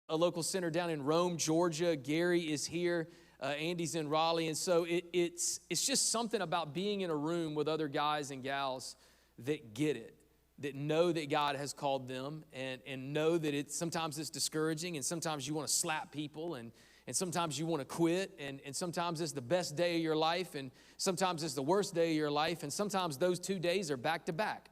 a local center down in Rome, Georgia. Gary is here. Andy's in Raleigh. And so it's just something about being in a room with other guys and gals that get it, that know that God has called them, and know that sometimes it's discouraging, and sometimes you want to slap people, and sometimes you want to quit, and sometimes it's the best day of your life, and sometimes it's the worst day of your life, and sometimes those 2 days are back to back.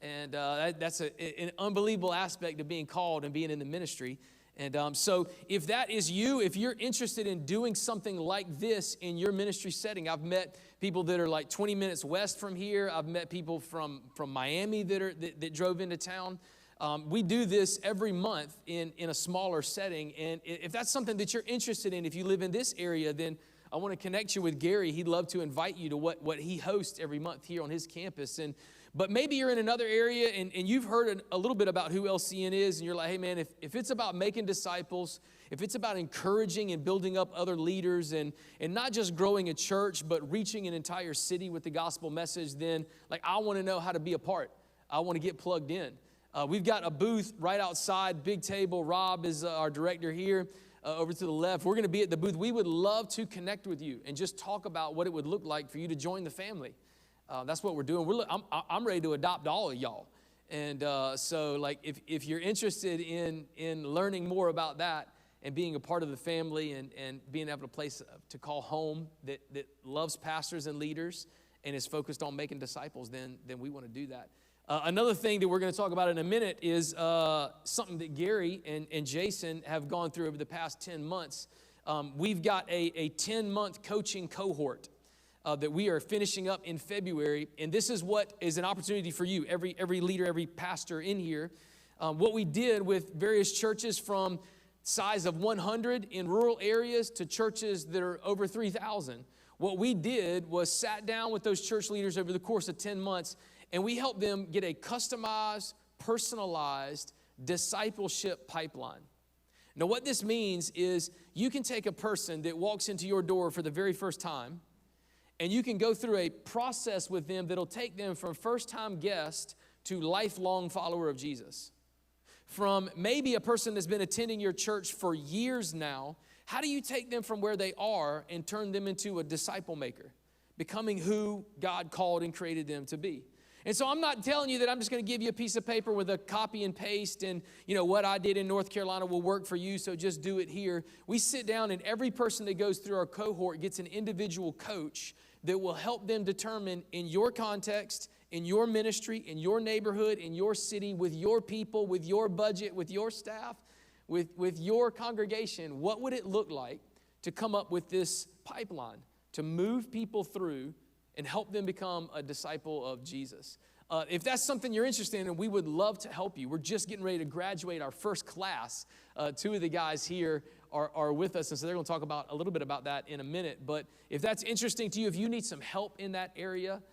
And that's an unbelievable aspect of being called and being in the ministry. And so if that is you, if you're interested in doing something like this in your ministry setting, I've met people that are like 20 minutes west from here. I've met people from Miami that drove into town. We do this every month in a smaller setting. And if that's something that you're interested in, if you live in this area, then I want to connect you with Gary. He'd love to invite you to what he hosts every month here on his campus. But maybe you're in another area and you've heard a little bit about who LCN is, and you're like, hey man, if it's about making disciples, if it's about encouraging and building up other leaders and not just growing a church, but reaching an entire city with the gospel message, then like I want to know how to be a part. I want to get plugged in. We've got a booth right outside, big table. Rob is our director here. Over to the left, we're going to be at the booth. We would love to connect with you and just talk about what it would look like for you to join the family. That's what we're doing. I'm ready to adopt all of y'all. And so like if you're interested in learning more about that and being a part of the family and being able to place to call home that loves pastors and leaders and is focused on making disciples, then we want to do that. Another thing that we're going to talk about in a minute is something that Gary and Jason have gone through over the past 10 months. We've got a 10-month coaching cohort that we are finishing up in February. And this is what is an opportunity for you, every leader, every pastor in here. What we did with various churches from size of 100 in rural areas to churches that are over 3,000. What we did was sat down with those church leaders over the course of 10 months, and we helped them get a customized, personalized discipleship pipeline. Now, what this means is you can take a person that walks into your door for the very first time, and you can go through a process with them that'll take them from first-time guest to lifelong follower of Jesus. From maybe a person that's been attending your church for years now, how do you take them from where they are and turn them into a disciple maker, becoming who God called and created them to be? And so I'm not telling you that I'm just going to give you a piece of paper with a copy and paste and, what I did in North Carolina will work for you, so just do it here. We sit down and every person that goes through our cohort gets an individual coach that will help them determine in your context, in your ministry, in your neighborhood, in your city, with your people, with your budget, with your staff, with your congregation, what would it look like to come up with this pipeline to move people through and help them become a disciple of Jesus. If that's something you're interested in, we would love to help you. We're just getting ready to graduate our first class. Two of the guys here are with us, and so they're going to talk a little bit about that in a minute. But if that's interesting to you, if you need some help in that area,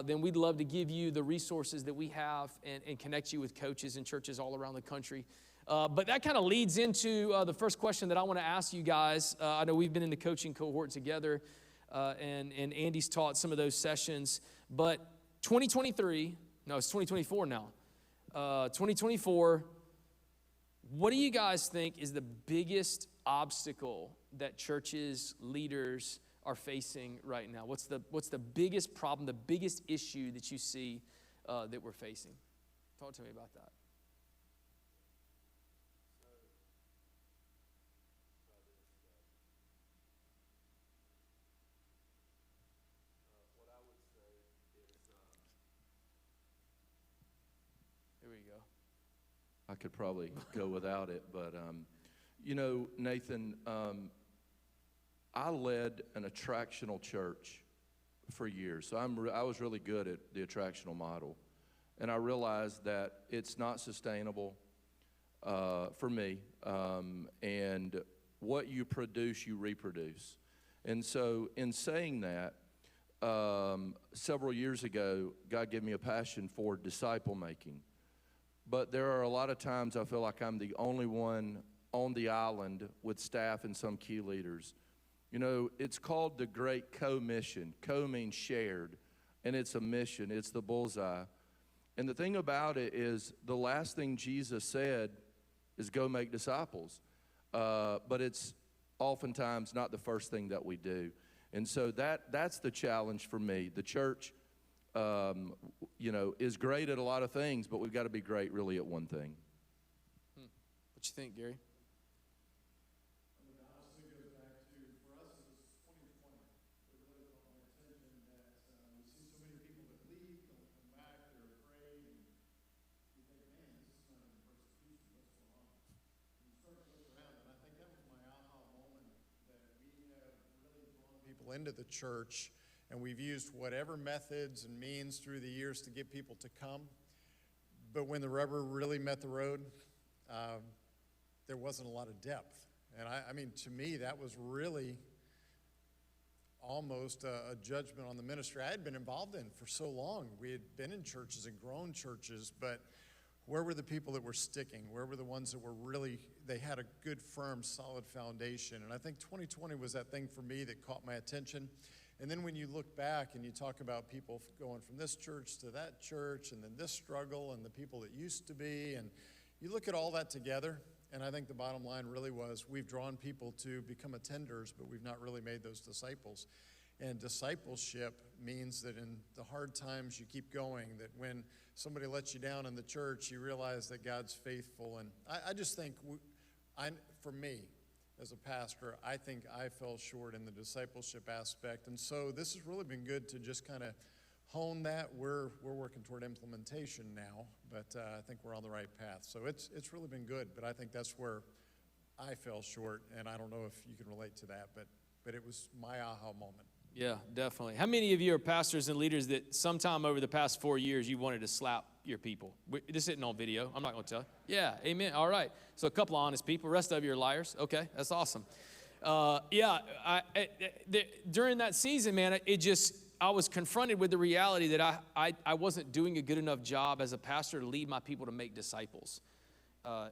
then we'd love to give you the resources that we have and connect you with coaches and churches all around the country. But that kind of leads into the first question that I want to ask you guys. I know we've been in the coaching cohort together. And Andy's taught some of those sessions. But 2023, no, it's 2024 now. 2024, what do you guys think is the biggest obstacle that churches, leaders are facing right now? What's the biggest problem, the biggest issue that you see that we're facing? Talk to me about that. I could probably go without it, but Nathan, I led an attractional church for years, so I was really good at the attractional model, and I realized that it's not sustainable for me, and what you produce, you reproduce. And so in saying that, several years ago, God gave me a passion for disciple making. But there are a lot of times I feel like I'm the only one on the island with staff and some key leaders. It's called the Great Co-Mission. Co means shared, and it's a mission. It's the bullseye. And the thing about it is the last thing Jesus said is go make disciples. but it's oftentimes not the first thing that we do. And so that's the challenge for me. The church, is great at a lot of things, but we've got to be great really at one thing. What you think, Gary? Into the church, and we've used whatever methods and means through the years to get people to come, but when the rubber really met the road, there wasn't a lot of depth. And I mean, to me, that was really almost a judgment on the ministry I had been involved in for so long. We had been in churches and grown churches, but where were the people that were sticking? Where were the ones that were really, they had a good, firm, solid foundation? And I think 2020 was that thing for me that caught my attention. And then when you look back and you talk about people going from this church to that church, and then this struggle, and the people that used to be, and you look at all that together, and I think the bottom line really was we've drawn people to become attenders, but we've not really made those disciples. And discipleship means that in the hard times you keep going, that when somebody lets you down in the church, you realize that God's faithful. And I just think, for me, as a pastor, I think I fell short in the discipleship aspect. And so this has really been good to just kind of hone that. We're working toward implementation now, but I think we're on the right path. So it's really been good, but I think that's where I fell short, and I don't know if you can relate to that, but it was my aha moment. Yeah, definitely. How many of you are pastors and leaders that sometime over the past 4 years you wanted to slap your people? This isn't on video. I'm not going to tell you. Yeah, amen. All right. So a couple of honest people. The rest of you are liars. Okay, that's awesome. During that season, man, I was confronted with the reality that I wasn't doing a good enough job as a pastor to lead my people to make disciples. I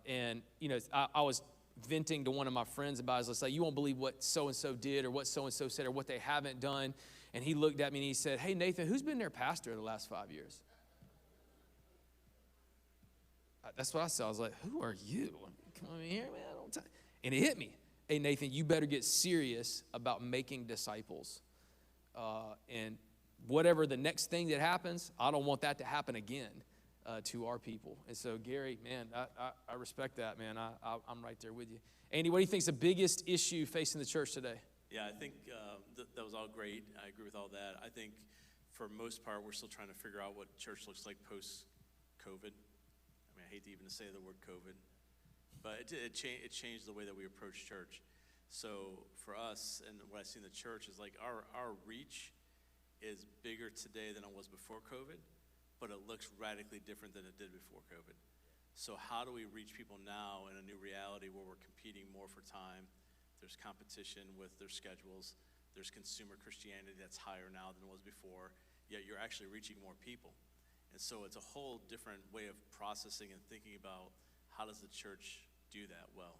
was venting to one of my friends about it. I was like, you won't believe what so-and-so did or what so-and-so said or what they haven't done. And he looked at me and he said, hey, Nathan, who's been their pastor the last 5 years? That's what I said. I was like, who are you? Come on in here, man. And it hit me. Hey, Nathan, you better get serious about making disciples. And whatever the next thing that happens, I don't want that to happen again. To our people. And so, Gary, man, I respect that, man. I'm right there with you. Andy, what do you think is the biggest issue facing the church today? Yeah, I think that was all great. I agree with all that. I think for most part, we're still trying to figure out what church looks like post-COVID. I mean, I hate to even say the word COVID, but it changed the way that we approach church. So for us, and what I see in the church is like our reach is bigger today than it was before COVID. But it looks radically different than it did before COVID. So how do we reach people now in a new reality where we're competing more for time? There's competition with their schedules. There's consumer Christianity that's higher now than it was before, yet you're actually reaching more people. And so it's a whole different way of processing and thinking about how does the church do that well.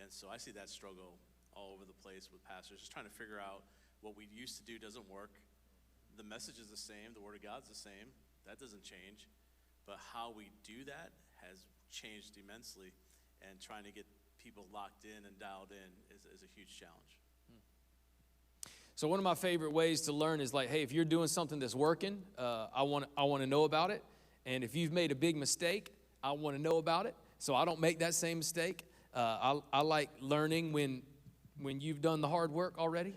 And so I see that struggle all over the place with pastors, just trying to figure out what we used to do doesn't work. The message is the same, the Word of God's the same. That doesn't change, but how we do that has changed immensely, and trying to get people locked in and dialed in is a huge challenge. So one of my favorite ways to learn is like, hey, if you're doing something that's working, I want to know about it, and if you've made a big mistake, I want to know about it, so I don't make that same mistake. I like learning when you've done the hard work already.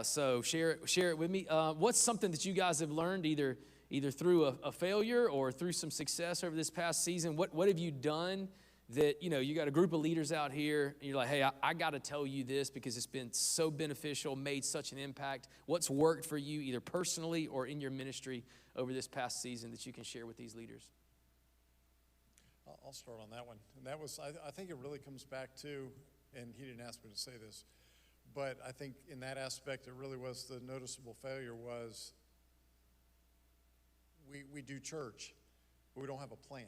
So share it with me. What's something that you guys have learned either through a failure or through some success over this past season? What have you done that, you got a group of leaders out here, and you're like, hey, I got to tell you this because it's been so beneficial, made such an impact. What's worked for you either personally or in your ministry over this past season that you can share with these leaders? I'll start on that one. And that was, I think it really comes back to, and he didn't ask me to say this, but I think in that aspect, it really was the noticeable failure was we do church, but we don't have a plan.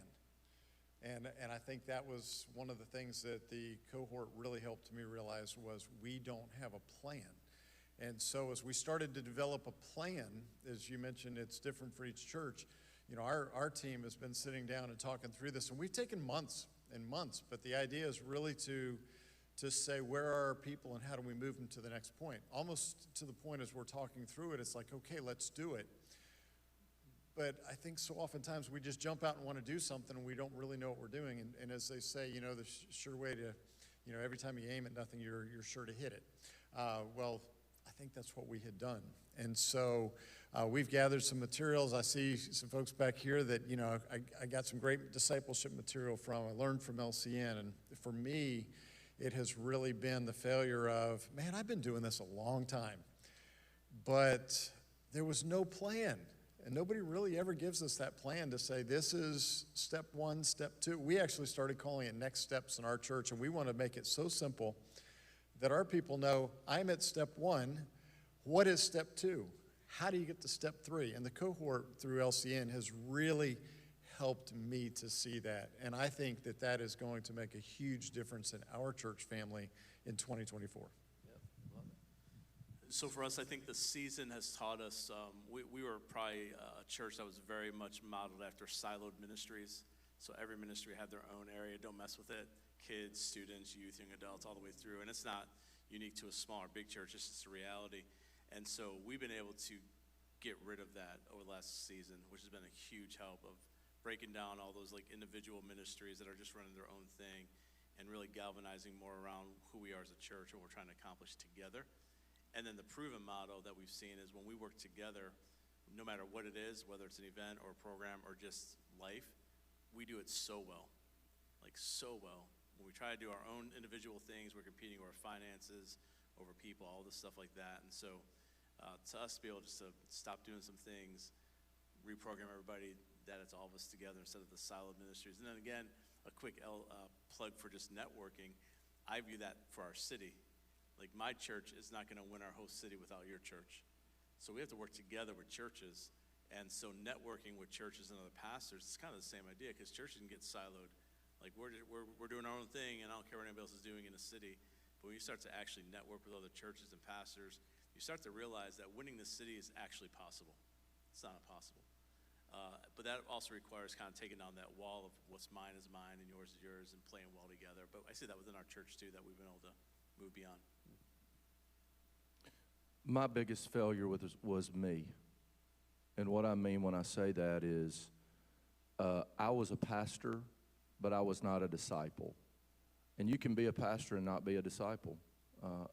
And I think that was one of the things that the cohort really helped me realize was we don't have a plan. And so as we started to develop a plan, as you mentioned, it's different for each church. Our team has been sitting down and talking through this, and we've taken months and months, but the idea is really to to say, where are our people and how do we move them to the next point? Almost to the point as we're talking through it, it's like, okay, let's do it. But I think so oftentimes we just jump out and want to do something and we don't really know what we're doing. And as they say, the sure way to, every time you aim at nothing, you're sure to hit it. Well, I think that's what we had done. And so we've gathered some materials. I see some folks back here that, I got some great discipleship material from. I learned from LCN. And for me, it has really been the failure of, man, I've been doing this a long time. But there was no plan. And nobody really ever gives us that plan to say, this is step one, step two. We actually started calling it next steps in our church, and we want to make it so simple that our people know, I'm at step one. What is step two? How do you get to step three? And the cohort through LCN has really helped me to see that. And I think that that is going to make a huge difference in our church family in 2024. So for us, I think the season has taught us, we were probably a church that was very much modeled after siloed ministries. So every ministry had their own area. Don't mess with it. Kids, students, youth, young adults, all the way through. And it's not unique to a small or big church. It's just a reality. And so we've been able to get rid of that over the last season, which has been a huge help of breaking down all those like individual ministries that are just running their own thing and really galvanizing more around who we are as a church and what we're trying to accomplish together. And then the proven model that we've seen is when we work together, no matter what it is, whether it's an event or a program or just life, we do it so well, like so well. When we try to do our own individual things, we're competing over finances, over people, all this stuff like that. And so to us to be able just to stop doing some things, reprogram everybody, that it's all of us together instead of the siloed ministries. And then again, a quick plug for just networking. I view that for our city. Like my church is not going to win our whole city without your church. So we have to work together with churches. And so networking with churches and other pastors, it's kind of the same idea because churches can get siloed. Like we're doing our own thing and I don't care what anybody else is doing in the city. But when you start to actually network with other churches and pastors, you start to realize that winning the city is actually possible. It's not impossible. But that also requires kind of taking down that wall of what's mine is mine and yours is yours and playing well together. But I see that within our church too, that we've been able to move beyond. My biggest failure was me. And what I mean when I say that is I was a pastor, but I was not a disciple. And you can be a pastor and not be a disciple.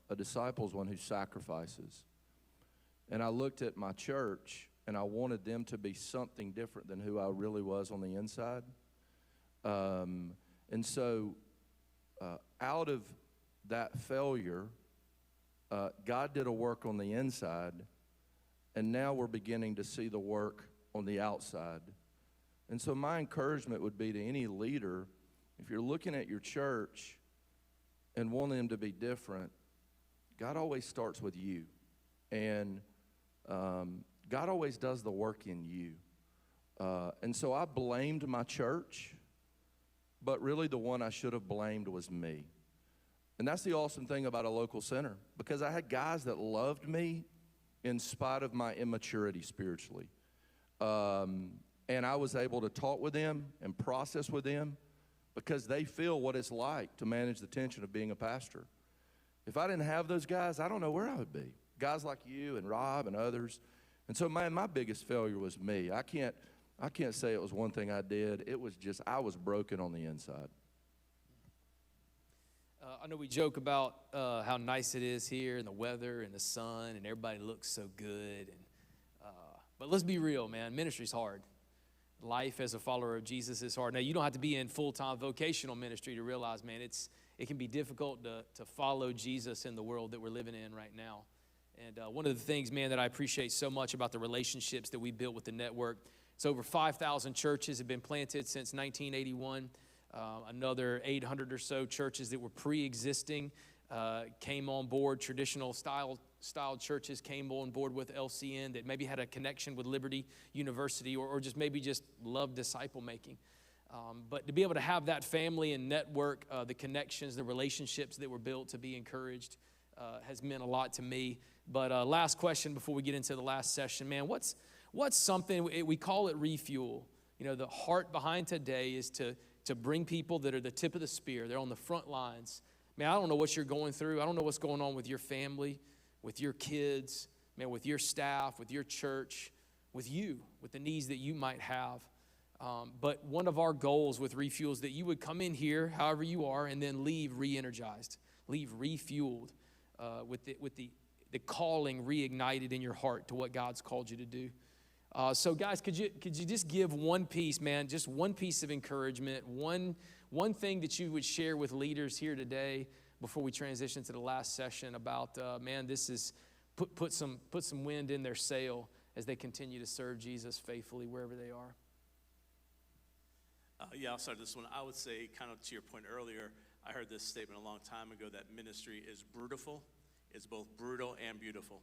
A disciple is one who sacrifices. And I looked at my church, and I wanted them to be something different than who I really was on the inside. And so out of that failure, God did a work on the inside, and now we're beginning to see the work on the outside. And so my encouragement would be to any leader, if you're looking at your church and wanting them to be different, God always starts with you. And God always does the work in you. And so I blamed my church, but really the one I should have blamed was me. And that's the awesome thing about a local center, because I had guys that loved me in spite of my immaturity spiritually. And I was able to talk with them and process with them because they feel what it's like to manage the tension of being a pastor. If I didn't have those guys, I don't know where I would be. Guys like you and Rob and others. And so, man, my biggest failure was me. I can't say it was one thing I did. It was just I was broken on the inside. I know we joke about how nice it is here and the weather and the sun and everybody looks so good. But let's be real, man. Ministry's hard. Life as a follower of Jesus is hard. Now, you don't have to be in full-time vocational ministry to realize, man, it can be difficult to follow Jesus in the world that we're living in right now. And one of the things, man, that I appreciate so much about the relationships that we built with the network, it's over 5,000 churches have been planted since 1981. Another 800 or so churches that were pre-existing came on board. Traditional style churches came on board with LCN that maybe had a connection with Liberty University or just maybe just loved disciple making. But to be able to have that family and network, the connections, the relationships that were built to be encouraged has meant a lot to me. But last question before we get into the last session, man, what's something, we call it Refuel. You know, the heart behind today is to bring people that are the tip of the spear. They're on the front lines, Man, I don't know what you're going through. I don't know what's going on with your family, with your kids, man, with your staff, with your church, with you, with the needs that you might have. But one of our goals with Refuel is that you would come in here, however you are, and then leave re-energized, leave refueled, with the calling reignited in your heart to what God's called you to do. So guys, could you just give one piece, man, just one piece of encouragement, one thing that you would share with leaders here today before we transition to the last session about, man, this is put some wind in their sail as they continue to serve Jesus faithfully wherever they are. Yeah, I'll start this one. I would say, kind of to your point earlier, I heard this statement a long time ago that ministry is brutal. It's both brutal and beautiful.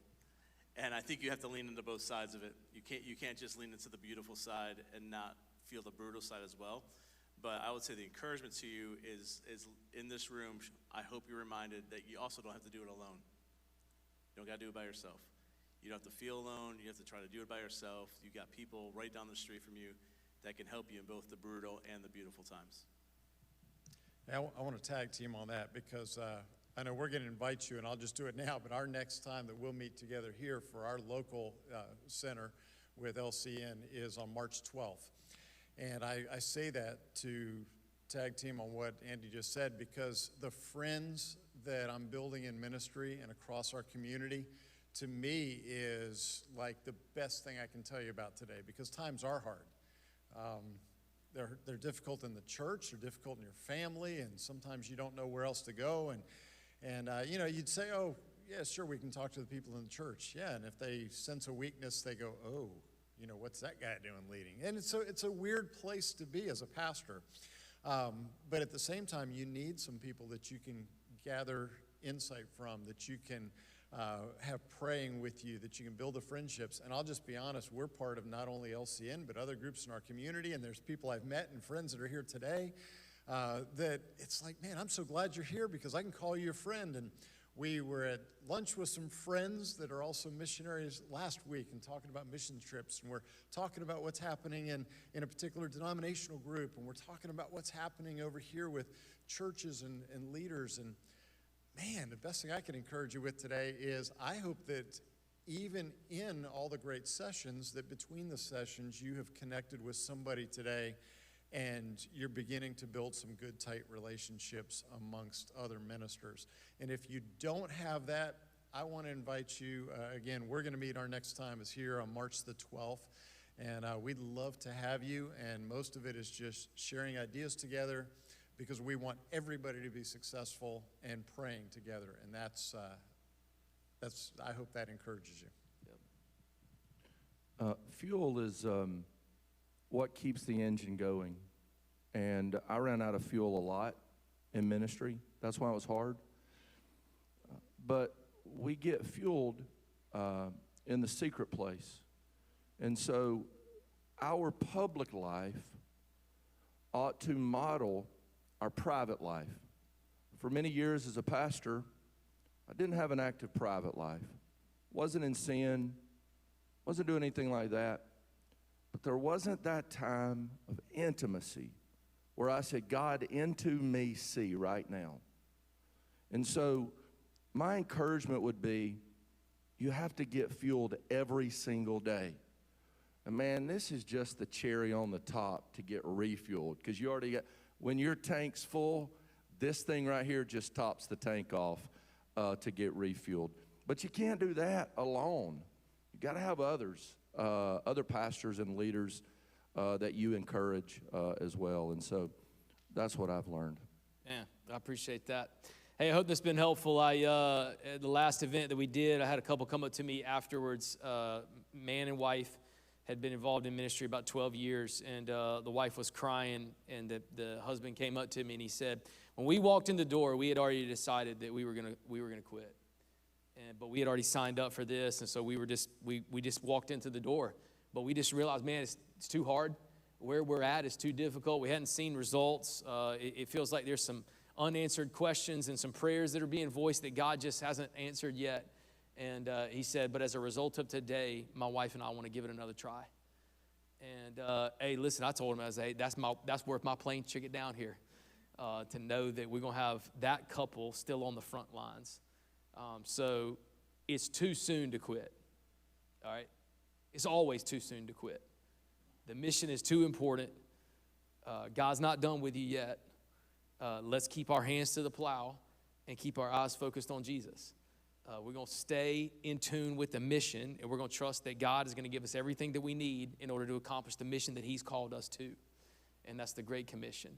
And I think you have to lean into both sides of it. You can't just lean into the beautiful side and not feel the brutal side as well. But I would say the encouragement to you is in this room, I hope you're reminded that you also don't have to do it alone. You don't got to do it by yourself. You don't have to feel alone. You have to try to do it by yourself. You got people right down the street from you that can help you in both the brutal and the beautiful times. I want to tag team on that because I know we're going to invite you, and I'll just do it now, but our next time that we'll meet together here for our local center with LCN is on March 12th. And I say that to tag team on what Andy just said because the friends that I'm building in ministry and across our community, to me, is like the best thing I can tell you about today because times are hard. They're difficult in the church, they're difficult in your family, and sometimes you don't know where else to go. And you know, you'd say, oh, yeah, sure, we can talk to the people in the church. Yeah, and if they sense a weakness, they go, oh, you know, what's that guy doing leading? And it's a weird place to be as a pastor. But at the same time, you need some people that you can gather insight from, that you can have praying with you, that you can build the friendships. And I'll just be honest, we're part of not only LCN, but other groups in our community. And there's people I've met and friends that are here today that it's like, man, I'm so glad you're here because I can call you a friend. And we were at lunch with some friends that are also missionaries last week and talking about mission trips. And we're talking about what's happening in a particular denominational group. And we're talking about what's happening over here with churches and leaders. And man, the best thing I can encourage you with today is I hope that even in all the great sessions, that between the sessions you have connected with somebody today and you're beginning to build some good, tight relationships amongst other ministers. And if you don't have that, I want to invite you, again, we're going to meet our next time is here on March the 12th. And we'd love to have you. And most of it is just sharing ideas together, because we want everybody to be successful and praying together. And that's I hope that encourages you. Fuel is what keeps the engine going. And I ran out of fuel a lot in ministry. That's why it was hard. But we get fueled in the secret place. And so our public life ought to model our private life. For many years as a pastor, I didn't have an active private life. Wasn't in sin, wasn't doing anything like that. But there wasn't that time of intimacy where I said, God, into me see right now. And so my encouragement would be, you have to get fueled every single day. And man, this is just the cherry on the top to get refueled, because you already got, when your tank's full, this thing right here just tops the tank off to get refueled. But you can't do that alone. You got to have others, other pastors and leaders that you encourage as well. And so that's what I've learned. Yeah, I appreciate that. Hey, I hope this has been helpful. At the last event that we did, I had a couple come up to me afterwards. Man and wife had been involved in ministry about 12 years, and the wife was crying, and the husband came up to me and he said, when we walked in the door, we had already decided that we were gonna quit, but we had already signed up for this, and so we just walked into the door, but we just realized, man, it's too hard. Where we're at is too difficult. We hadn't seen results. It feels like there's some unanswered questions and some prayers that are being voiced that God just hasn't answered yet. And he said, but as a result of today, my wife and I want to give it another try. And hey, listen, I told him, I was, hey, that's worth my plane ticket down here. to know that we're going to have that couple still on the front lines. So it's too soon to quit, all right? It's always too soon to quit. The mission is too important. God's not done with you yet. Let's keep our hands to the plow and keep our eyes focused on Jesus. We're going to stay in tune with the mission, and we're going to trust that God is going to give us everything that we need in order to accomplish the mission that he's called us to, and that's the Great Commission.